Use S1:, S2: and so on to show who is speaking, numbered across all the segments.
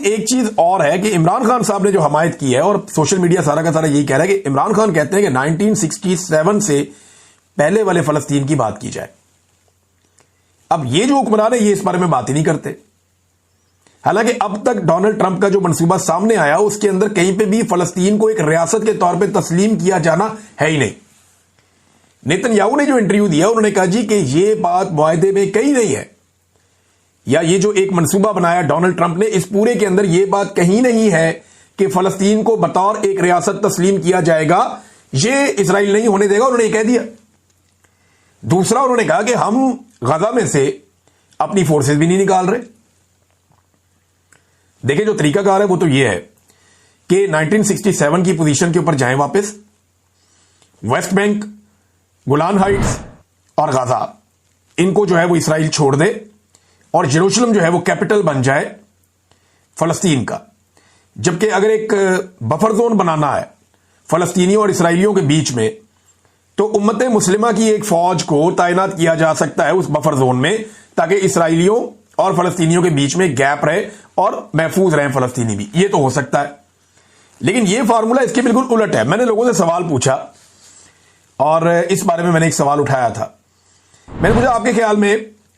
S1: ایک چیز اور ہے کہ عمران خان صاحب نے جو حمایت کی ہے، اور سوشل میڈیا سارا کا سارا یہی کہہ رہا ہے کہ عمران خان کہتے ہیں کہ 1967 سے پہلے والے فلسطین کی بات کی جائے۔ اب یہ جو حکمران ہے یہ اس بارے میں بات ہی نہیں کرتے، حالانکہ اب تک ڈونلڈ ٹرمپ کا جو منصوبہ سامنے آیا اس کے اندر کہیں پہ بھی فلسطین کو ایک ریاست کے طور پہ تسلیم کیا جانا ہے ہی نہیں۔ نیتن یاہو نے جو انٹرویو دیا انہوں نے کہا جی کہ یہ بات معاہدے میں کہیں نہیں ہے، یا یہ جو ایک منصوبہ بنایا ڈونلڈ ٹرمپ نے اس پورے کے اندر یہ بات کہیں نہیں ہے کہ فلسطین کو بطور ایک ریاست تسلیم کیا جائے گا، یہ اسرائیل نہیں ہونے دے گا، انہوں نے یہ کہہ دیا۔ دوسرا انہوں نے کہا کہ ہم غزہ میں سے اپنی فورسز بھی نہیں نکال رہے۔ دیکھیں جو طریقہ کار ہے وہ تو یہ ہے کہ 1967 کی پوزیشن کے اوپر جائیں واپس، ویسٹ بینک، گولان ہائٹس اور غزہ ان کو جو ہے وہ اسرائیل چھوڑ دے، اور جیروشلم جو ہے وہ کیپٹل بن جائے فلسطین کا۔ جبکہ اگر ایک بفر زون بنانا ہے فلسطینیوں اور اسرائیلیوں کے بیچ میں تو امت مسلمہ کی ایک فوج کو تعینات کیا جا سکتا ہے اس بفر زون میں، تاکہ اسرائیلیوں اور فلسطینیوں کے بیچ میں گیپ رہے اور محفوظ رہیں فلسطینی بھی، یہ تو ہو سکتا ہے۔ لیکن یہ فارمولہ اس کے بالکل الٹ ہے۔ میں نے لوگوں سے سوال پوچھا اور اس بارے میں نے ایک سوال اٹھایا تھا، میں نے پوچھا آپ کے خیال میں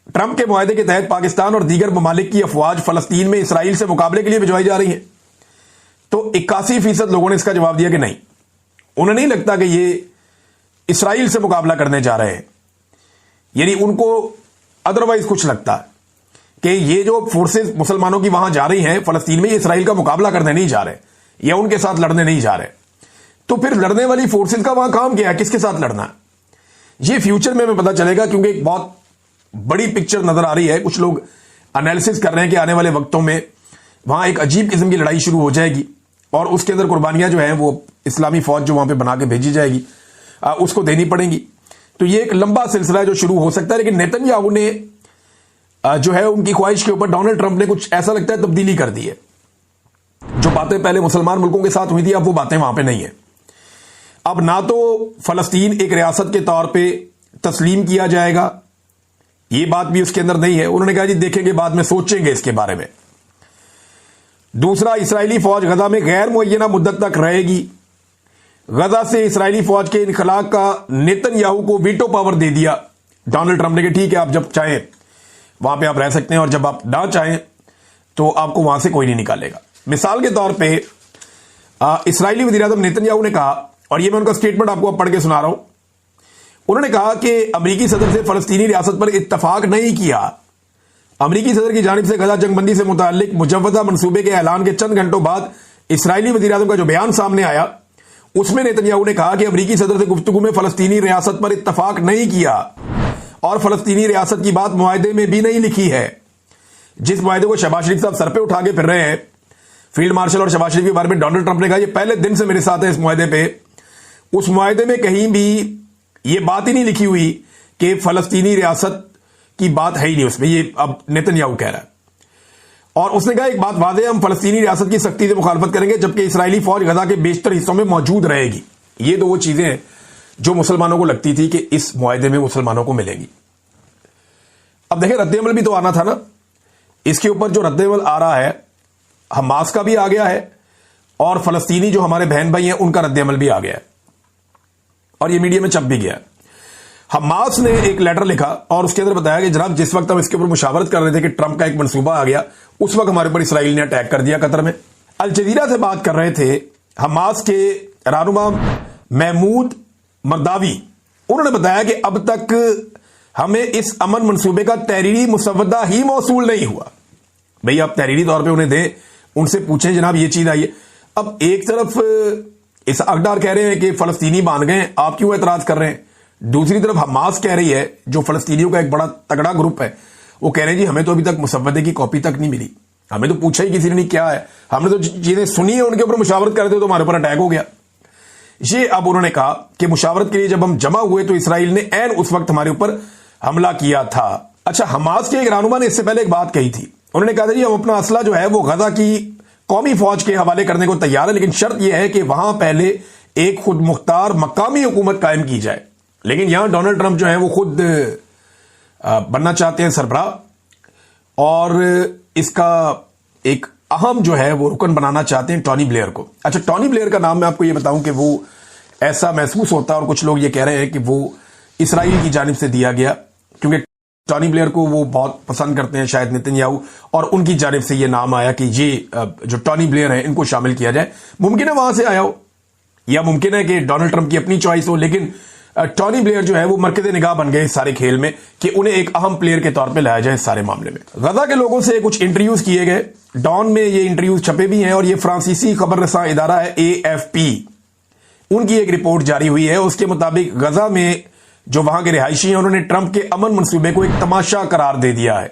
S1: ٹرمپ کے معاہدے کے تحت پاکستان اور دیگر ممالک کی افواج فلسطین میں اسرائیل سے مقابلے کے لیے بھجوائی جا رہی ہیں؟ تو 81% لوگوں نے اس کا جواب دیا کہ نہیں، انہیں نہیں لگتا کہ یہ اسرائیل سے مقابلہ کرنے جا رہے ہیں، یعنی ان کو ادروائز کچھ لگتا ہے کہ یہ جو فورسز مسلمانوں کی وہاں جا رہی ہیں فلسطین میں، یہ اسرائیل کا مقابلہ کرنے نہیں جا رہے یا ان کے ساتھ لڑنے نہیں جا رہے۔ تو پھر لڑنے والی فورسز کا وہاں کام کیا ہے، کس کے ساتھ لڑنا ہے؟ یہ فیوچر میں ہمیں پتا چلے گا، کیونکہ ایک بہت بڑی پکچر نظر آ رہی ہے۔ کچھ لوگ انالیسس کر رہے ہیں کہ آنے والے وقتوں میں وہاں ایک عجیب قسم کی لڑائی شروع ہو جائے گی، اور اس کے اندر قربانیاں جو ہیں وہ اسلامی فوج جو وہاں پہ بنا کے بھیجی جائے گی اس کو دینی پڑیں گی۔ تو یہ ایک لمبا سلسلہ ہے جو شروع ہو سکتا ہے، لیکن نیتن یاہو نے جو ہے ان کی خواہش کے اوپر ڈونلڈ ٹرمپ نے کچھ ایسا لگتا ہے تبدیلی کر دی ہے۔ جو باتیں پہلے مسلمان ملکوں کے ساتھ ہوئی تھی اب وہ باتیں وہاں پہ نہیں ہیں۔ اب نہ تو فلسطین ایک ریاست کے طور پہ تسلیم کیا جائے گا، یہ بات بھی اس کے اندر نہیں ہے۔ انہوں نے کہا جی دیکھیں گے، بعد میں سوچیں گے اس کے بارے میں۔ دوسرا، اسرائیلی فوج غزہ میں غیر معینہ مدت تک رہے گی۔ غزہ سے اسرائیلی فوج کے انخلاء کا نیتن یاہو کو ویٹو پاور دے دیا ڈونلڈ ٹرمپ نے کہ ٹھیک ہے آپ جب چاہیں وہاں پہ آپ رہ سکتے ہیں، اور جب آپ نہ چاہیں تو آپ کو وہاں سے کوئی نہیں نکالے گا۔ مثال کے طور پہ اسرائیلی وزیر اعظم نیتن یاہو نے کہا، اور یہ میں ان کا سٹیٹمنٹ آپ کو پڑھ کے سنا رہا ہوں، انہوں نے کہا کہ امریکی صدر سے فلسطینی ریاست پر اتفاق نہیں کیا۔ امریکی صدر کی جانب سے غزہ جنگ بندی سے متعلق مجوزہ منصوبے کے اعلان کے چند گھنٹوں بعد اسرائیلی وزیر اعظم کا جو بیان سامنے آیا اس میں نیتن یاہو نے کہا کہ امریکی صدر سے گفتگو میں فلسطینی ریاست پر اتفاق نہیں کیا، اور فلسطینی ریاست کی بات معاہدے میں بھی نہیں لکھی ہے۔ جس معاہدے کو شہباز شریف صاحب سر پہ اٹھا کے پھر رہے ہیں، فیلڈ مارشل اور شہباز شریف کے بارے میں ڈونلڈ ٹرمپ نے کہا یہ پہلے دن سے میرے ساتھ ہے اس معاہدے پہ، اس معاہدے میں کہیں بھی یہ بات ہی نہیں لکھی ہوئی کہ فلسطینی ریاست کی بات ہے ہی نہیں اس میں، یہ اب نیتن یاہو کہہ رہا ہے۔ اور اس نے کہا ایک بات واضح ہے، ہم فلسطینی ریاست کی سختی سے مخالفت کریں گے جبکہ اسرائیلی فوج غزہ کے بیشتر حصوں میں موجود رہے گی۔ یہ تو وہ چیزیں ہیں جو مسلمانوں کو لگتی تھی کہ اس معاہدے میں مسلمانوں کو ملے گی۔ اب دیکھیں رد عمل بھی تو آنا تھا نا، اس کے اوپر جو رد عمل آ رہا ہے حماس کا بھی آ گیا ہے، اور فلسطینی جو ہمارے بہن بھائی ہیں ان کا رد عمل بھی آ گیا ہے، اور یہ میڈیا میں چھپ بھی گیا ہے۔ حماس نے ایک لیٹر لکھا اور اس کے اندر بتایا کہ جناب جس وقت ہم اس کے اوپر مشاورت کر رہے تھے کہ ٹرمپ کا ایک منصوبہ آ گیا، اس وقت ہمارے اوپر اسرائیل نے اٹیک کر دیا قطر میں۔ الجزیرہ سے بات کر رہے تھے حماس کے رہنما محمود مرداوی، انہوں نے بتایا کہ اب تک ہمیں اس امن منصوبے کا تحریری مسودہ ہی موصول نہیں ہوا۔ بھئی آپ تحریری طور پہ انہیں دیں، ان سے پوچھیں جناب یہ چیز آئی ہے۔ اب ایک طرف اس اقدار کہہ رہے ہیں کہ فلسطینی مان گئے، آپ کیوں اعتراض کر رہے ہیں؟ دوسری طرف حماس کہہ رہی ہے، جو فلسطینیوں کا ایک بڑا تگڑا گروپ ہے، وہ کہہ رہے ہیں جی ہمیں تو ابھی تک مسودے کی کاپی تک نہیں ملی، ہمیں تو پوچھا ہی کسی نے نہیں کیا ہے، ہم نے تو چیزیں سنی ہیں ان کے اوپر مشاورت کرتے تو ہمارے اوپر اٹیک ہو گیا۔ یہ اب انہوں نے کہا کہ مشاورت کے لیے جب ہم جمع ہوئے تو اسرائیل نے عین اس وقت ہمارے اوپر حملہ کیا تھا۔ اچھا، حماس کے ایک رہنما نے اس سے پہلے ایک بات کہی تھی، انہوں نے کہا تھا جی ہم اپنا اسلحہ جو ہے وہ غزہ کی قومی فوج کے حوالے کرنے کو تیار ہے، لیکن شرط یہ ہے کہ وہاں پہلے ایک خود مختار مقامی حکومت قائم کی جائے۔ لیکن یہاں ڈونلڈ ٹرمپ جو ہے وہ خود بننا چاہتے ہیں سربراہ، اور اس کا ایک اہم جو ہے وہ رکن بنانا چاہتے ہیں ٹونی بلیئر کو. اچھا, ٹونی بلیئر کا نام میں آپ کو یہ بتاؤں کہ وہ ایسا محسوس ہوتا ہے اور کچھ لوگ یہ کہہ رہے ہیں کہ وہ اسرائیل کی جانب سے دیا گیا, کیونکہ ٹونی بلیئر کو وہ بہت پسند کرتے ہیں شاید نتن یاہو, اور ان کی جانب سے یہ نام آیا کہ یہ جو ٹونی بلیئر ہیں ان کو شامل کیا جائے. ممکن ہے وہاں سے آیا ہو, یا ممکن ہے کہ ڈونلڈ ٹرمپ کی اپنی چوائس ہو, لیکن ٹونی بلیئر جو ہے وہ مرکز نگاہ بن گئے اس سارے کھیل میں کہ انہیں ایک اہم پلیئر کے طور پہ لایا جائے اس سارے معاملے میں. غزہ کے لوگوں سے کچھ انٹرویوز کیے گئے, ڈان میں یہ انٹرویوز چھپے بھی ہیں, اور یہ فرانسیسی خبر رساں ادارہ ہے AFP, ان کی ایک رپورٹ جاری ہوئی ہے. اس کے مطابق غزہ میں جو وہاں کے رہائشی ہیں انہوں نے ٹرمپ کے امن منصوبے کو ایک تماشا قرار دے دیا ہے.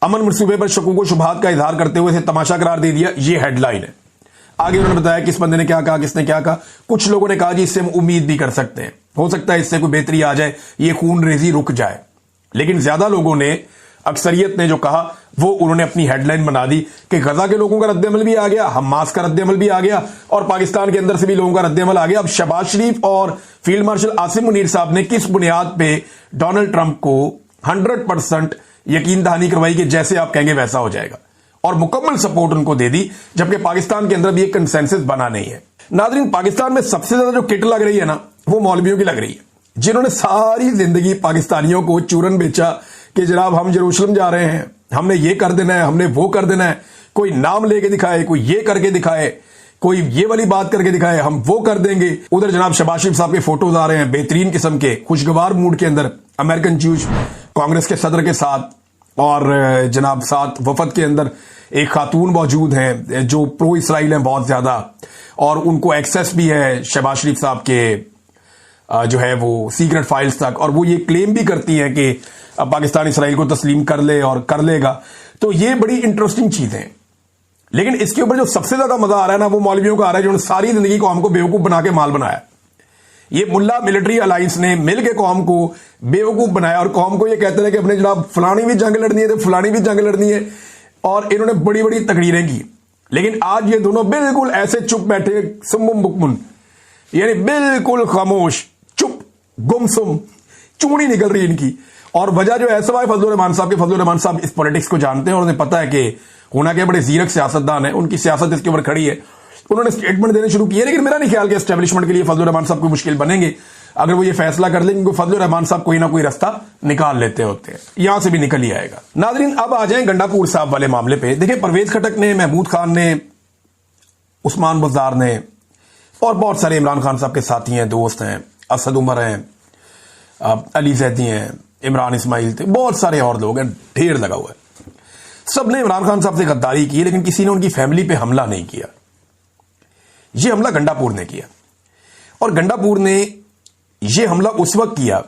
S1: امن منصوبے پر شکوک و شبہات کا اظہار کرتے ہوئے اسے تماشا قرار دے دیا, یہ ہیڈ لائن ہے. آگے انہوں نے بتایا کس بندے نے کیا کہا, کس نے کیا کہا. کچھ لوگوں نے کہا جی اس سے ہم امید بھی کر سکتے ہیں, ہو سکتا ہے اس سے کوئی بہتری آ جائے, یہ خون ریزی رک جائے. لیکن زیادہ لوگوں نے, اکثریت نے جو کہا وہ انہوں نے اپنی ہیڈ لائن بنا دی کہ غزہ کے لوگوں کا رد عمل بھی آ گیا, حماس کا رد عمل بھی آ گیا, اور پاکستان کے اندر سے بھی لوگوں کا رد عمل آ گیا. اب شہباز شریف اور فیلڈ مارشل عاصم منیر صاحب نے کس بنیاد پہ ڈونلڈ ٹرمپ کو 100% یقین دہانی کروائی کہ جیسے آپ کہیں گے ویسا ہو جائے گا, اور مکمل سپورٹ ان کو دے دی, جبکہ پاکستان کے اندر بھی ایک کنسنسس بنا نہیں ہے. ناظرین, پاکستان میں سب سے زیادہ جو کٹ لگ رہی ہے نا وہ مولویوں کی لگ رہی ہے, جنہوں نے ساری زندگی پاکستانیوں کو چورن بیچا کہ جناب ہم یروشلم جا رہے ہیں, ہم نے یہ کر دینا ہے, ہم نے وہ کر دینا ہے. کوئی نام لے کے دکھائے, کوئی یہ کر کے دکھائے, کوئی یہ والی بات کر کے دکھائے, ہم وہ کر دیں گے. ادھر جناب شہباز شریف صاحب کے فوٹوز آ رہے ہیں بہترین قسم کے, خوشگوار موڈ کے اندر, امریکن جوش کانگریس کے صدر کے ساتھ, اور جناب ساتھ وفد کے اندر ایک خاتون موجود ہیں جو پرو اسرائیل ہیں بہت زیادہ, اور ان کو ایکسیس بھی ہے شہباز شریف صاحب کے جو ہے وہ سیکرٹ فائلز تک, اور وہ یہ کلیم بھی کرتی ہیں کہ پاکستان اسرائیل کو تسلیم کر لے اور کر لے گا. تو یہ بڑی انٹرسٹنگ چیز ہے. لیکن اس کے اوپر جو سب سے زیادہ مزہ آ رہا ہے نا وہ مولویوں کو آ رہا ہے, جو ساری زندگی قوم کو بیوقوف بنا کے مال بنایا. یہ ملا ملٹری الائنس نے مل کے قوم کو بیوقوف بنایا, اور قوم کو یہ کہتے رہے کہ اپنے جناب فلانی بھی جنگ لڑنی ہے تو فلانی بھی جنگ لڑنی ہے, اور انہوں نے بڑی بڑی تقریریں کی. لیکن آج یہ دونوں بالکل ایسے چپ بیٹھے, سمم بکمن, یعنی بالکل خاموش, چپ گمسم, چونی نکل رہی ان کی. اور وجہ جو ہے سوائے فضل الرحمان صاحب کے, فضل الرحمان صاحب اس پولیٹکس کو جانتے ہیں اور انہیں پتا ہے کہ ہونا کے بڑے زیرک سیاستدان ہیں, ان کی سیاست اس کے اوپر کھڑی ہے. انہوں نے اسٹیٹمنٹ دینے شروع کیے, لیکن میرا نہیں خیال کہ اسٹیبلشمنٹ کے لیے فضل الرحمان صاحب کوئی مشکل بنیں گے اگر وہ یہ فیصلہ کر لیں کہ فضل الرحمان صاحب کوئی نہ کوئی رستہ نکال لیتے ہوتے ہیں, یہاں سے بھی نکل ہی آئے گا. ناظرین, اب آ جائیں گنڈا پور صاحب والے معاملے پہ. دیکھیں, پرویز خٹک نے, محمود خان نے, عثمان بزدار نے, اور بہت سارے عمران خان صاحب کے ساتھی ہیں, دوست ہیں, اسد عمر ہیں, علی زیدی ہیں, عمران اسماعیل تھے, بہت سارے اور لوگ ہیں, ڈھیر لگا ہوا ہے. سب نے عمران خان صاحب سے غداری کی, لیکن کسی نے ان کی فیملی پہ حملہ نہیں کیا. یہ حملہ گنڈا پور نے کیا, اور گنڈا پور نے یہ حملہ اس وقت کیا